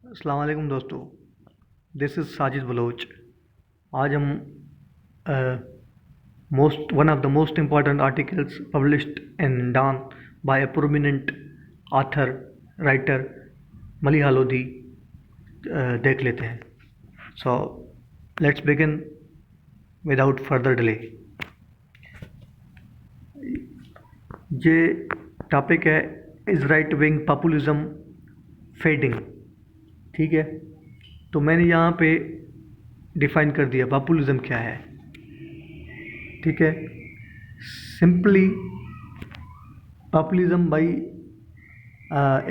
अस्सलाम वालेकुम दोस्तों। This is Sajid Baloch. आज हम most one of the most important articles published in Dawn by a prominent author writer Maleeha Lodhi देख लेते हैं। So let's begin without further delay. ये टॉपिक है, is right wing populism fading. ठीक है, तो मैंने यहाँ पे डिफाइन कर दिया पॉपुलिज्म क्या है। ठीक है, सिंपली पॉपुलिज्म भाई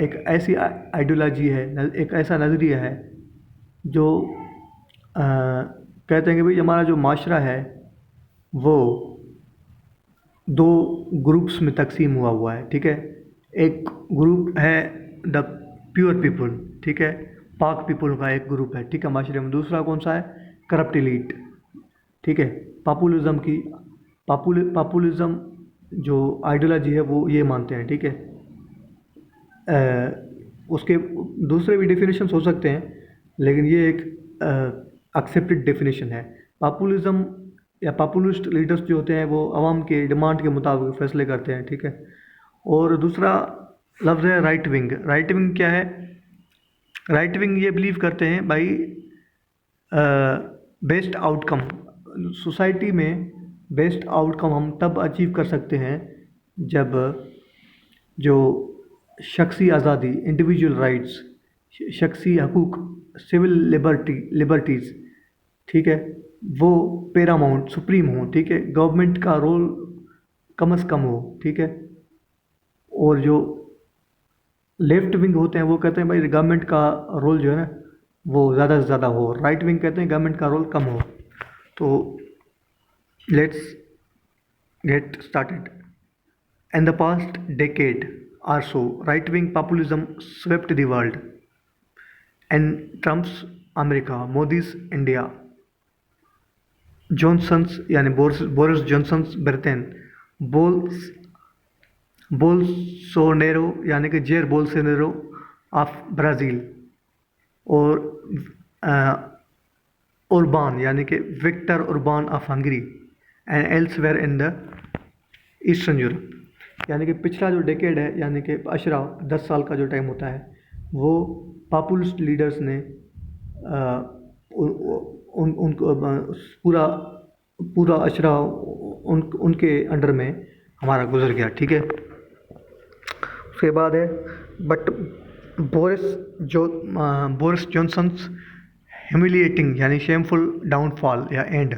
एक ऐसी आइडियोलॉजी है, एक ऐसा नज़रिया है जो कहते हैं कि भाई हमारा जो माशरा है वो दो ग्रुप्स में तकसीम हुआ है। ठीक है, एक ग्रुप है द प्योर पीपल, ठीक है, पाक पीपल का एक ग्रुप है, ठीक है, माशरे में। दूसरा कौन सा है? Corrupt elite. ठीक है, पॉपुलिज्म की पॉपुलिज्म जो आइडियोलॉजी है वो ये मानते हैं। ठीक है, उसके दूसरे भी डेफिनेशंस हो सकते हैं, लेकिन ये एक एक्सेप्टेड डेफिनेशन है। पॉपुलिज्म या पॉपुलिस्ट लीडर्स जो होते हैं वो आवाम के डिमांड के मुताबिक फैसले करते हैं। ठीक है, और दूसरा लफ्ज़ है राइट विंग। राइट विंग क्या है? राइट विंग ये बिलीव करते हैं भाई बेस्ट आउटकम सोसाइटी में, बेस्ट आउटकम हम तब अचीव कर सकते हैं जब जो शख्सी आज़ादी, इंडिविजुअल राइट्स, शख्सी हकूक़, सिविल लिबर्टीज़, ठीक है, वो पेरामाउंट सुप्रीम हो। ठीक है, गवर्नमेंट का रोल कम से कम हो। ठीक है, और जो लेफ्ट विंग होते हैं वो कहते हैं भाई गवर्नमेंट का रोल जो है ना वो ज़्यादा से ज़्यादा हो। राइट विंग कहते हैं गवर्नमेंट का रोल कम हो। तो let's get started. In the past decade or so, right-wing populism swept the world. And Trump's America, Modi's India, Johnson's यानी बोरिस जॉनसन्स ब्रिटेन, बोल्सोनेरो यानी कि जेर बोल्सोनेरो ऑफ ब्राज़ील, और उर्बान यानी कि Viktor Orban of Hungary, and elsewhere in the Eastern Europe. यानी कि पिछला जो डेकेड है, यानी कि अशरा 10 साल का जो टाइम होता है, वो पॉपुलिस्ट लीडर्स ने उनको पूरा पूरा अशरा उनके अंडर में हमारा गुजर गया। ठीक है, उसके बाद है बट बोरिस जॉनसन्स ह्यूमिलिएटिंग यानी शेमफुल डाउनफॉल या end,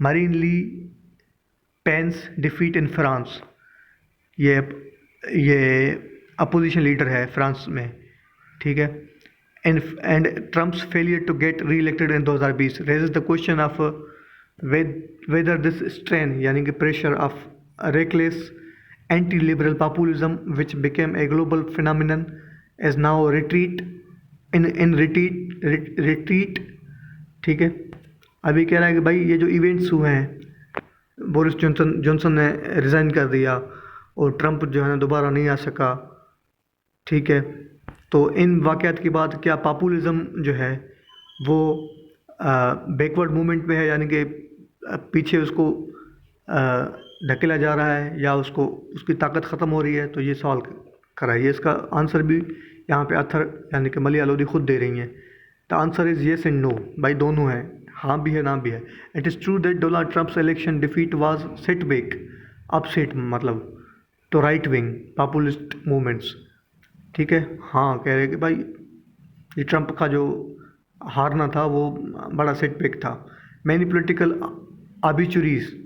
Marine Le Pen's defeat in France, ये अपोजिशन लीडर है फ्रांस में। ठीक है, and Trump's failure to get reelected in 2020 raises the question of whether this strain यानी कि pressure of reckless anti liberal populism which became a global phenomenon is now retreat in retreat. ठीक है, अभी कह रहा है कि भाई ये जो इवेंट्स हुए हैं, बोरिस जॉनसन ने रिज़ाइन कर दिया और ट्रंप जो है ना दोबारा नहीं आ सका। ठीक है, तो इन वाक़यात के बाद क्या पॉपुलिज्म जो है वो बैकवर्ड मूवमेंट में है, यानी कि पीछे उसको ढकेला जा रहा है या उसको उसकी ताकत ख़त्म हो रही है? तो ये सवाल करा है। ये इसका आंसर भी यहाँ पे अथर यानी कि मलिहा लोधी खुद दे रही हैं। The answer is yes and no, भाई दोनों है, हाँ भी है ना भी है। It is true that Donald Trump's election defeat was setback, upset मतलब तो राइट विंग पॉपुलिस्ट मूवमेंट्स। ठीक है, हाँ कह रहे कि भाई ये ट्रंप का जो हारना था वो बड़ा सेटबैक था। मैनी पॉलिटिकल आबिचुरीज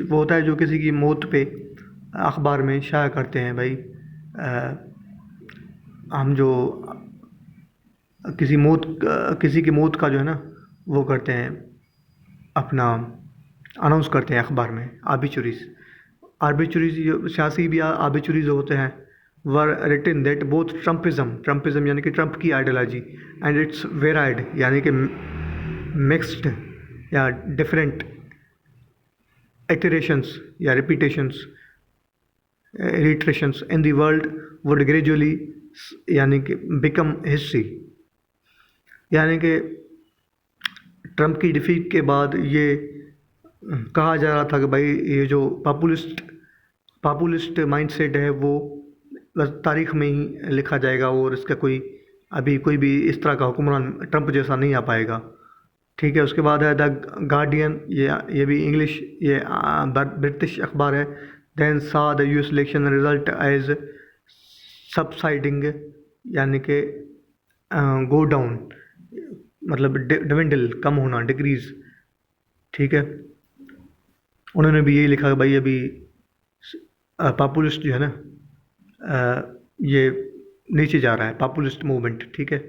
वो होता है जो किसी की मौत पे अखबार में शाया करते हैं। भाई हम जो किसी की मौत का जो है ना वो करते हैं, अपना अनाउंस करते हैं अखबार में। आर्बिचुरीज सियासी भी आर्बिचुरीज होते हैं, were written that both Trumpism यानी कि ट्रंप की आइडियोलॉजी एंड इट्स वेराइड यानी कि मिक्स्ड या डिफरेंट इटरेशंस या repetitions in the world would gradually यानी कि बिकम हिस्ट्री। यानी कि ट्रंप की डिफीट के बाद ये कहा जा रहा था कि भाई ये जो पॉपुलिस्ट माइंडसेट है वो बस तारीख में ही लिखा जाएगा और इसका अभी कोई भी इस तरह का हुक्मरान ट्रंप जैसा नहीं आ पाएगा। ठीक है, उसके बाद है द गार्डियन, ये भी इंग्लिश, ये ब्रिटिश अखबार है। Then saw the US election result as subsiding, यानी कि गो डाउन, मतलब डिविंडल, कम होना, डिक्रीज। ठीक है, उन्होंने भी यही लिखा कि भाई अभी पॉपुलिस्ट जो है ना, ये नीचे जा रहा है, पॉपुलिस्ट मूवमेंट। ठीक है,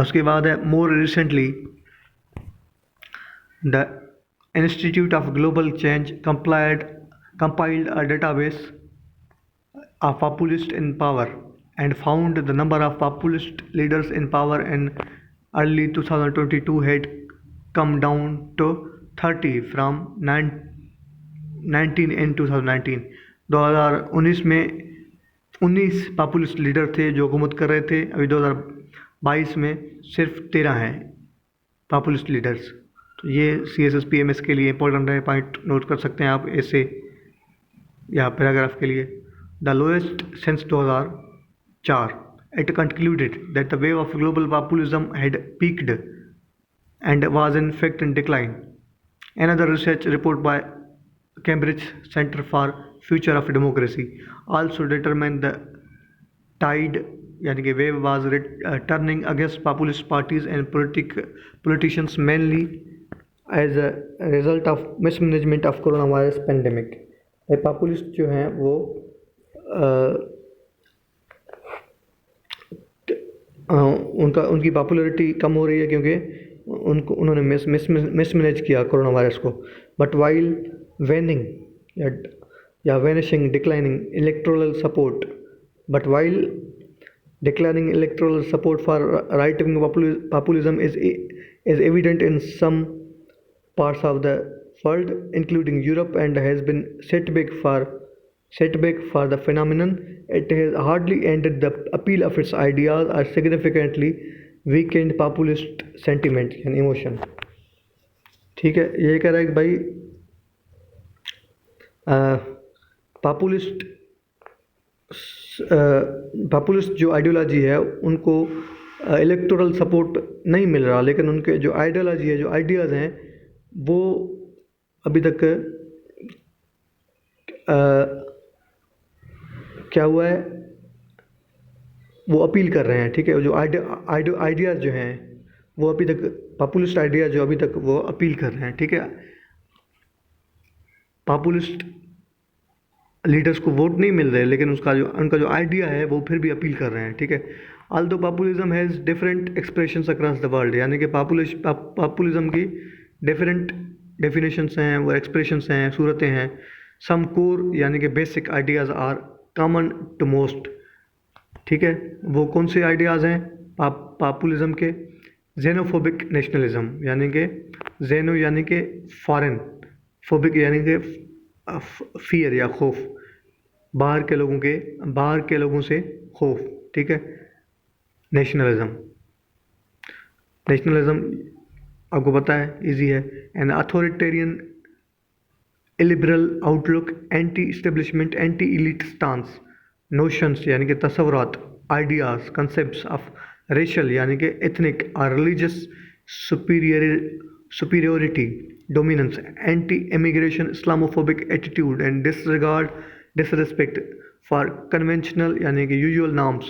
उसके बाद है more recently the institute of global change compiled a database of populists in power and found the number of populist leaders in power in early 2022 had come down to 30 from 19 in 2019। 2019 में 19 populist leader थे जो हुकूमत कर रहे थे। अभी 2022 में सिर्फ 13 हैं पॉपुलिस्ट लीडर्स। तो ये CSSPMS के लिए इंपॉर्टेंट है, पॉइंट नोट कर सकते हैं आप ऐसे या पैराग्राफ के लिए। The lowest since 2004, it concluded that the wave of global populism had peaked and was in fact in decline. Another research report by Cambridge Center for Future of Democracy also determined the tide, यानी कि wave was turning against populist parties and politicians mainly as a result of mismanagement of coronavirus pandemic। Populist जो हैं वो उनकी popularity कम हो रही है क्योंकि उन्होंने मिसमैनेज किया कोरोना वायरस को। बट वाइल वेनिंग या vanishing declining electoral support, but while declining electoral support for right-wing populism is evident in some parts of the world, including Europe, and has been setback for the phenomenon. It has hardly ended the appeal of its ideas or significantly weakened populist sentiment and emotion। ठीक है, ये कह रहा है कि भाई populist जो ideology है उनको इलेक्टोरल सपोर्ट नहीं मिल रहा, लेकिन उनके जो आइडियोलॉजी है, जो आइडियाज़ हैं, वो अभी तक क्या हुआ है, वो अपील कर रहे हैं। ठीक है, जो आइडियाज़ जो हैं वो अभी तक पॉपुलिस्ट आइडिया जो अभी तक वो अपील कर रहे हैं। ठीक है, पॉपुलिस्ट लीडर्स को वोट नहीं मिल रहे, लेकिन उनका जो आइडिया है वो फिर भी अपील कर रहे हैं। ठीक है, although populism has different expressions across the world, यानी कि पॉपुलिज्म की डिफरेंट डेफिनेशंस हैं, वो एक्सप्रेशंस हैं, सूरतें हैं। सम कोर यानी कि basic ideas are common to most. ठीक है, वो कौन से आइडियाज़ हैं पॉपुलिज्म के? जेनोफोबिक नेशनलिज्म, यानी कि जेनो यानी कि फॉरेन, फोबिक यानी कि फियर या खौफ, बाहर के लोगों से खौफ। ठीक है, नेशनलिज्म आपको पता है, इजी है। An authoritarian illiberal outlook, anti establishment, anti elite stance, notions यानी कि तसव्वुरात, आइडियाज़, कंसेप्ट्स ऑफ रेशल यानी कि एथनिक और religious superiority, dominance, anti immigration, Islamophobic attitude and disrespect for conventional यानी कि यूजुअल नॉर्म्स।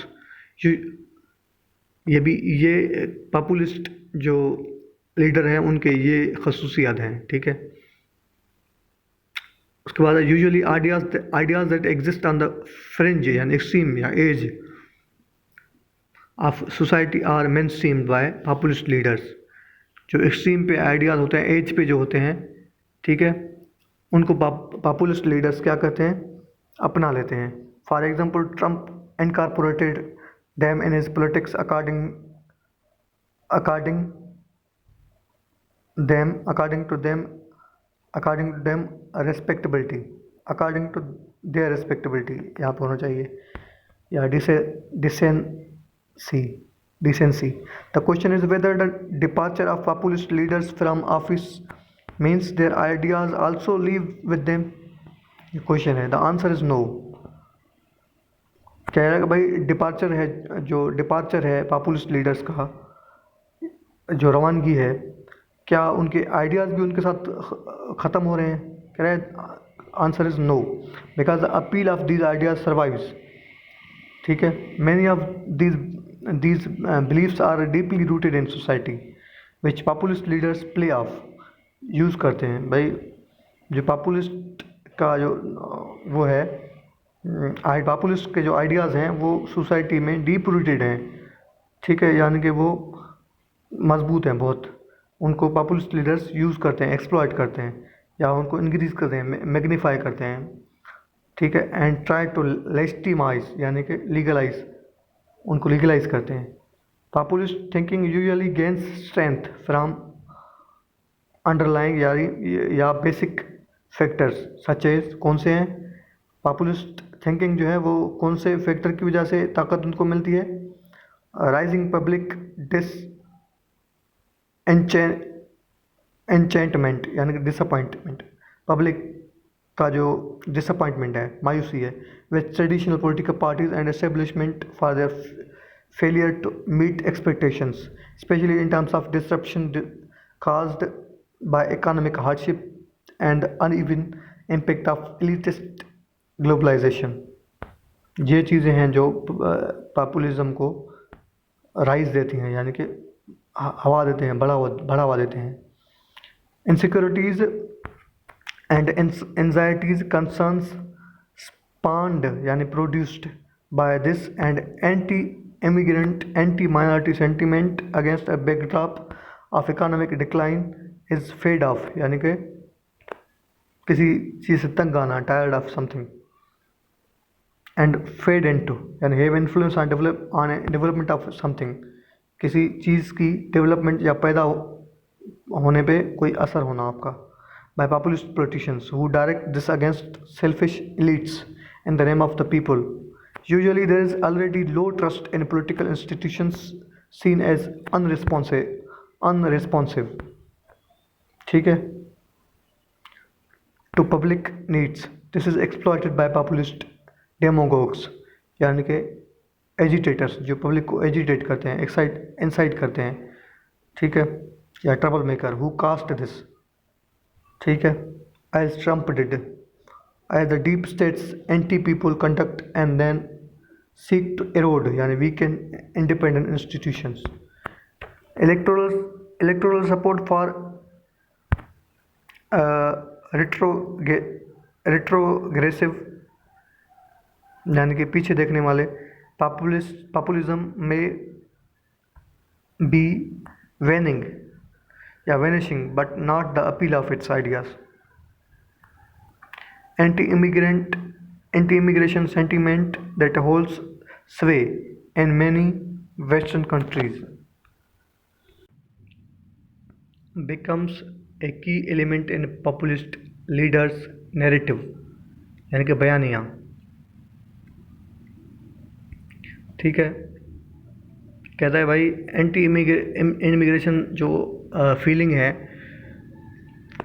ये पॉपुलिस्ट जो लीडर हैं उनके ये खसूसियात हैं। ठीक है, उसके बाद usually ideas that exist on the fringe यानी एक्सट्रीम या edge of society are mainstreamed by populist leaders. जो एक्सट्रीम पे आइडियाज़ होते हैं, एज पे जो होते हैं, ठीक है, उनको पॉपुलिस्ट लीडर्स क्या करते हैं, अपना लेते हैं। For example Trump incorporated them in his politics according to them respectability, according to their respectability यहाँ पर होना चाहिए, या decency. The question is whether the departure of populist leaders from office means their ideas also leave with them. ये question है. The answer is no. कह रहा है कि भाई डिपार्चर है, जो डिपार्चर है पॉपुलिस्ट लीडर्स का, जो रवानगी है, क्या उनके आइडियाज़ भी उनके साथ ख़त्म हो रहे हैं? कह रहे हैं answer is no, because the appeal of these ideas survives. ठीक है. Many of these beliefs are deeply rooted in society which populist leaders play of use करते हैं. भाई जो पॉपुलिस्ट का जो वो है, पॉपुलिस्ट के जो आइडियाज़ हैं वो सोसाइटी में डीप रूटेड हैं. ठीक है, यानी कि वो मजबूत हैं बहुत. उनको पॉपुलिस्ट लीडर्स यूज़ करते हैं, एक्सप्लॉइट करते हैं, या उनको इंक्रीज करते हैं, मैग्नीफाई करते हैं. ठीक है. एंड ट्राई टू लेजिटिमाइज यानी कि लीगलाइज, उनको लीगलाइज करते हैं. Populist thinking usually gains strength from underlying या बेसिक फैक्टर्स सच एज. कौन से हैं? पॉपुलिस्ट थिंकिंग जो है वो कौन से फैक्टर की वजह से ताकत उनको मिलती है? राइजिंग पब्लिक एंचेंटमेंट यानी कि डिसअपॉइंटमेंट. पब्लिक का जो डिसअपॉइंटमेंट है, मायूसी है, with traditional political parties and establishment for their failure to meet expectations, especially in terms of disruption caused by economic hardship and uneven impact of elitist globalization. ये चीज़ें हैं जो पॉपुलिज्म को राइज देती हैं, यानी कि हवा देते हैं, बढ़ावा देते हैं. Insecurities and anxieties concerns spawned यानी produced by this and anti immigrant anti minority sentiment against a backdrop of economic decline is fed off, यानी कि किसी चीज़ से तंग आना, tired of something. And fed into यानी have influence on development of something, किसी चीज़ की डेवलपमेंट या पैदा होने पे कोई असर होना आपका. By populist politicians who direct this against selfish elites in the name of the people. Usually there is already low trust in political institutions seen as unresponsive. ठीक है. To public needs. This is exploited by populist demagogues यानी कि agitators, जो public को agitate करते हैं, insight करते हैं. ठीक है. या trouble maker who cast this. ठीक है. As Trump did, as the deep states anti people conduct and then seek to erode यानी weaken independent institutions. Electoral support for retrogressive यानी कि पीछे देखने वाले पॉपुलिज्म में बी वेनिंग या vanishing but not the appeal of its ideas. Anti immigration sentiment that holds sway in many western countries becomes a key element in populist leaders narrative यानी कि बयानिया. ठीक है. कहता है भाई एंटी इमिग्रेशन जो फीलिंग है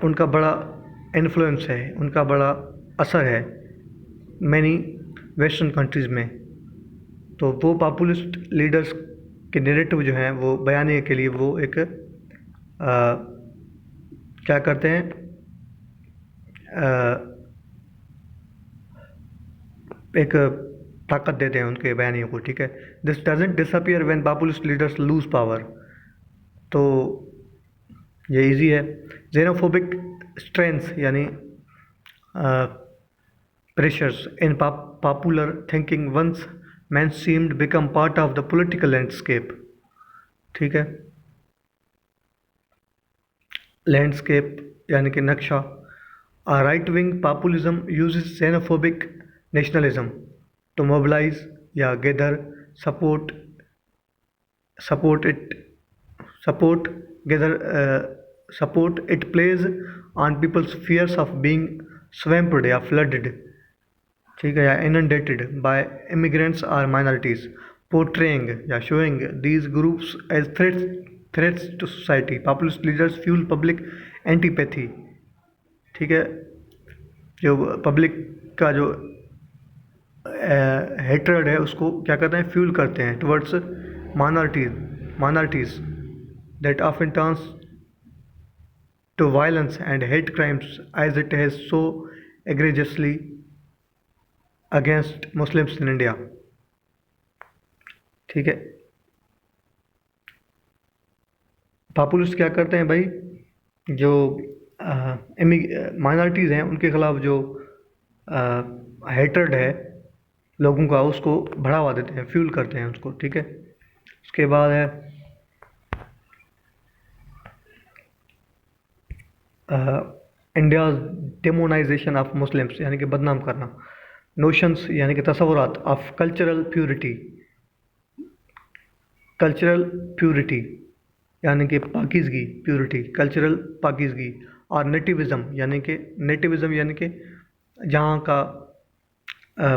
उनका बड़ा इन्फ्लुएंस है, उनका बड़ा असर है मैनी वेस्टर्न कंट्रीज़ में. तो वो पॉपुलिस्ट लीडर्स के नैरेटिव जो हैं वो बयाने के लिए वो एक क्या करते हैं, एक ताकत देते हैं उनके बयानियों को. ठीक है. This doesn't disappear when populist leaders lose power. तो ये इजी है. जेनोफोबिक स्ट्रेंथ्स यानी pressures in popular thinking once man seemed become part of the political landscape. ठीक है. लैंडस्केप यानी कि नक्शा. Right wing populism uses xenophobic nationalism to mobilise या gather support it plays on people's fears of being swamped या flooded. ठीक है, या inundated by immigrants or minorities, portraying या showing these groups as threats to society. Populist leaders fuel public antipathy. ठीक है, जो public का जो हेट्रेड है उसको क्या करते हैं, फ्यूल करते हैं towards minorities that often turns to violence and hate crimes as it has so egregiously against Muslims in India. ठीक है, पॉपुलिस्ट क्या करते हैं भाई, जो माइनॉरिटीज़ हैं उनके खिलाफ जो हेटर्ड है लोगों का, उसको बढ़ावा देते हैं, फ्यूल करते हैं उसको। ठीक है, उसके बाद है इंडियाज़ डेमोनाइजेशन ऑफ मुस्लिम्स, यानी कि बदनाम करना। नोशंस यानी कि तसव्वुरात ऑफ कल्चरल प्यूरिटी यानी कि पाकीज़गी, प्यूरिटी कल्चरल पाकीज़गी। और नेटिविज़म यानी कि जहाँ का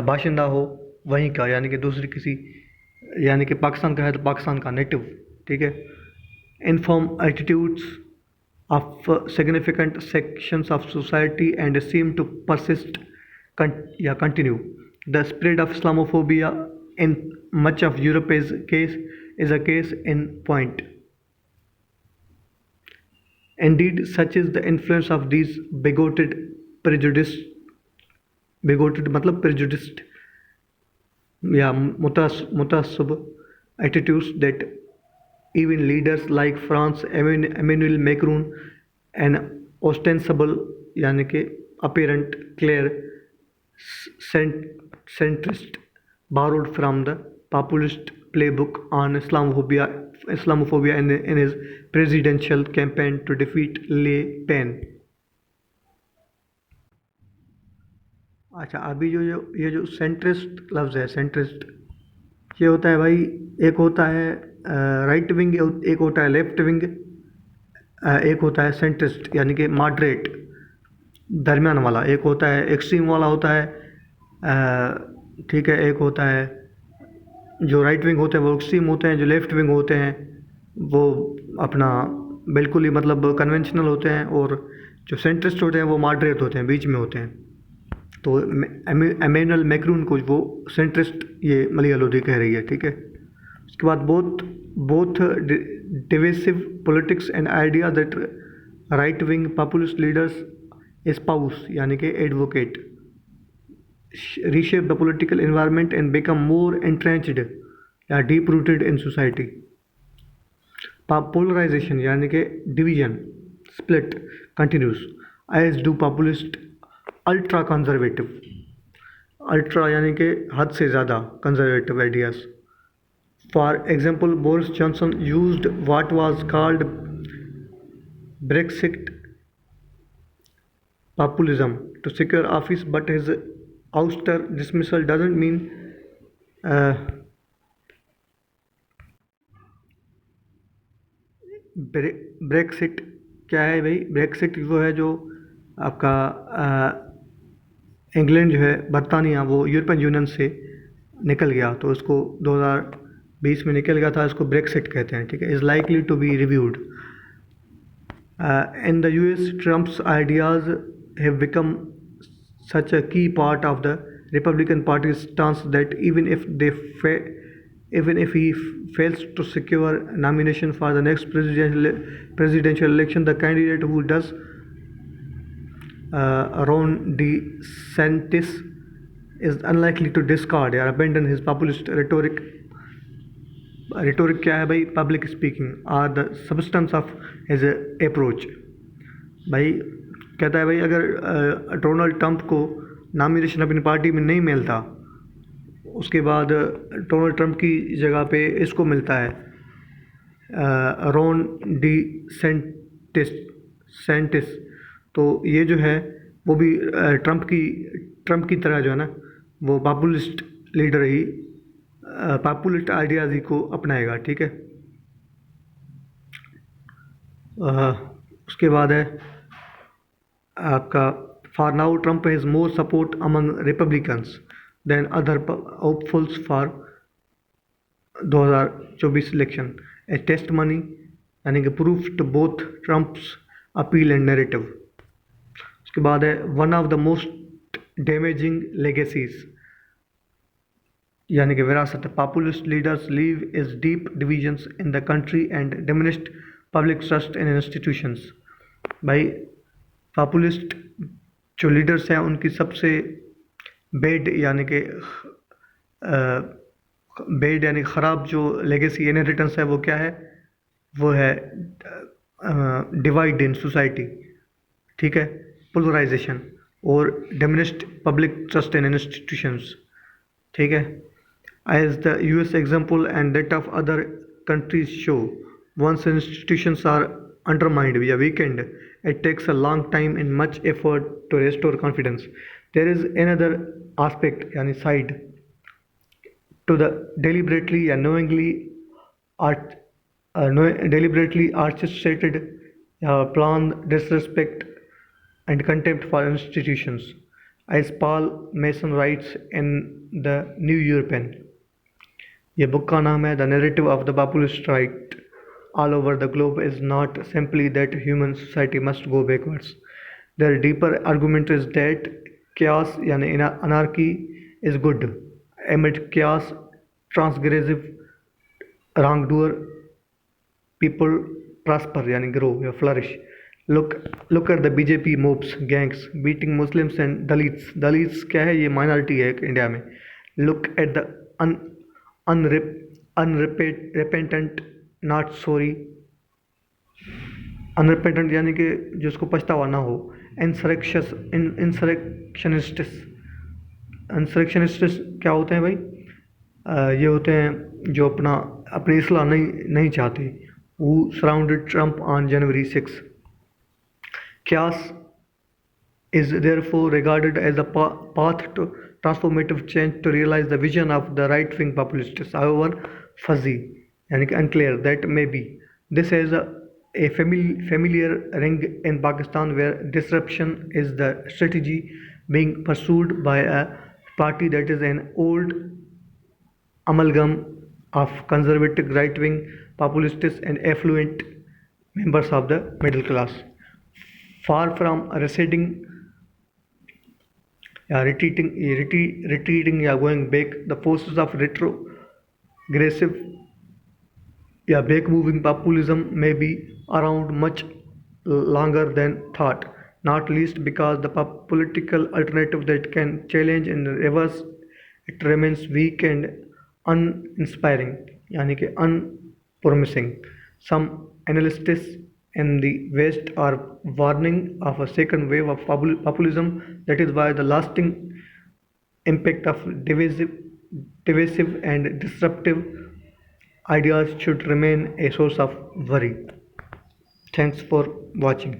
बाशिंदा हो वहीं का, यानी कि दूसरी किसी, यानी कि पाकिस्तान का है तो पाकिस्तान का नेटिव। ठीक है, inform attitudes of significant sections of society and seem to persist continue. The spread of Islamophobia in much of Europe is a case in point. Indeed, such is the influence of these prejudiced mutassib attitudes that even leaders like France Emmanuel Macron, an ostensible यानी कि apparent clear centrist, borrowed from the populist playbook on Islamophobia in his presidential campaign to defeat Le Pen. अच्छा, अभी ये जो centrist लफ्ज़ है, centrist ये होता है भाई, एक होता है राइट विंग, एक होता है लेफ्ट विंग, एक होता है सेंट्रिस्ट यानी कि मॉडरेट दरमियान वाला, एक होता है एक्सट्रीम वाला होता है। ठीक है, एक होता है जो राइट विंग होते हैं वो एक्सट्रीम होते हैं, जो लेफ्ट विंग होते हैं वो अपना बिल्कुल ही मतलब कन्वेंशनल होते हैं, और जो सेंट्रिस्ट होते हैं वो मॉडरेट होते हैं, बीच में होते हैं। तो एमेनुअल मैक्रून को वो सेंट्रिस्ट ये मलिया लोधी कह रही है। ठीक है, उसके बाद both divisive politics and idea that right wing populist leaders espouse यानी कि advocate reshape the political environment and become more entrenched या deep rooted in society. Polarization यानी कि division split continues as do populist ultra conservative, ultra यानी कि हद से ज़्यादा conservative ideas. For example, Boris Johnson used what was called Brexit populism to secure office, but his ouster dismissal doesn't mean Brexit क्या है भाई? Brexit वो है जो आपका इंग्लैंड जो है, बरतानिया, वो यूरोपियन यूनियन से निकल गया, तो उसको 2020 में निकल गया था, इसको ब्रेक्सिट कहते हैं। ठीक है, is likely to be reviewed. In the US, Trump's ideas have become such a key part of the Republican Party's stance that even if he fails to secure nomination for the next presidential election, the candidate who does, Ron DeSantis, is unlikely to discard or abandon his populist rhetoric. Rhetoric क्या है भाई? Public speaking or the substance of his approach. भाई कहता है भाई, अगर Donald Trump को nomination अपनी पार्टी में नहीं मिलता, उसके बाद डोनाल्ड ट्रंप की जगह पे इसको मिलता है, रॉन डी सेंटिस, तो ये जो है वो भी ट्रंप की तरह जो है ना, वो पॉपुलिस्ट लीडर ही, पॉपुलिस्ट आइडियाज़ ही को अपनाएगा। ठीक है, उसके बाद है आपका For now, Trump has more support among Republicans than other hopefuls for 2024 election. A testimony यानी कि proof to both Trump's appeal and narrative. उसके बाद है one of the most damaging legacies यानी कि विरासत. Populist leaders leave is deep divisions in the country and diminished public trust in institutions. भाई populist जो लीडर्स हैं उनकी सबसे बेड यानी कि बेड यानी ख़राब जो लेगेसी इनहेरिटेंस है वो क्या है, वो है डिवाइड इन सोसाइटी, ठीक है, पोलराइजेशन और diminished public trust in institutions, ठीक है. As the US example and that of other countries show, once institutions are undermined via weakened, it takes a long time and much effort to restore confidence. There is another aspect yani side to the deliberately and knowingly deliberately orchestrated planned disrespect and contempt for institutions, as Paul Mason writes in the New European. ये book का नाम है the narrative of the populist right all over the globe is not simply that human society must go backwards. Their deeper argument is that chaos यानी anarchy is good. amid chaos transgressive wrongdoer people prosper यानी grow या flourish. look at the BJP mobs gangs beating Muslims and Dalits क्या है, ये minority है India में. look at the unrepentant not sorry, unrepentant यानी कि जिसको पछतावा ना हो. इंसरेक्शनिस्ट्स क्या होते हैं भाई, ये होते हैं जो अपनी इस्लाह नहीं चाहते. who surrounded Trump on January 6. Chaos is therefore regarded as a path to transformative change to realize the vision of the right-wing populists, however fuzzy and unclear that may be. This is a familiar ring in Pakistan where disruption is the strategy being pursued by a party that is an old amalgam of conservative right-wing populists and affluent members of the middle class. Far from receding retreating या going back, the forces of retrogressive या back moving populism may be around much longer than thought, not least because the political alternative that can challenge and reverse it remains weak and uninspiring यानी कि unpromising. Some analysts in the West are warning of a second wave of populism. That is why the lasting impact of divisive and disruptive ideas should remain a source of worry. Thanks for watching.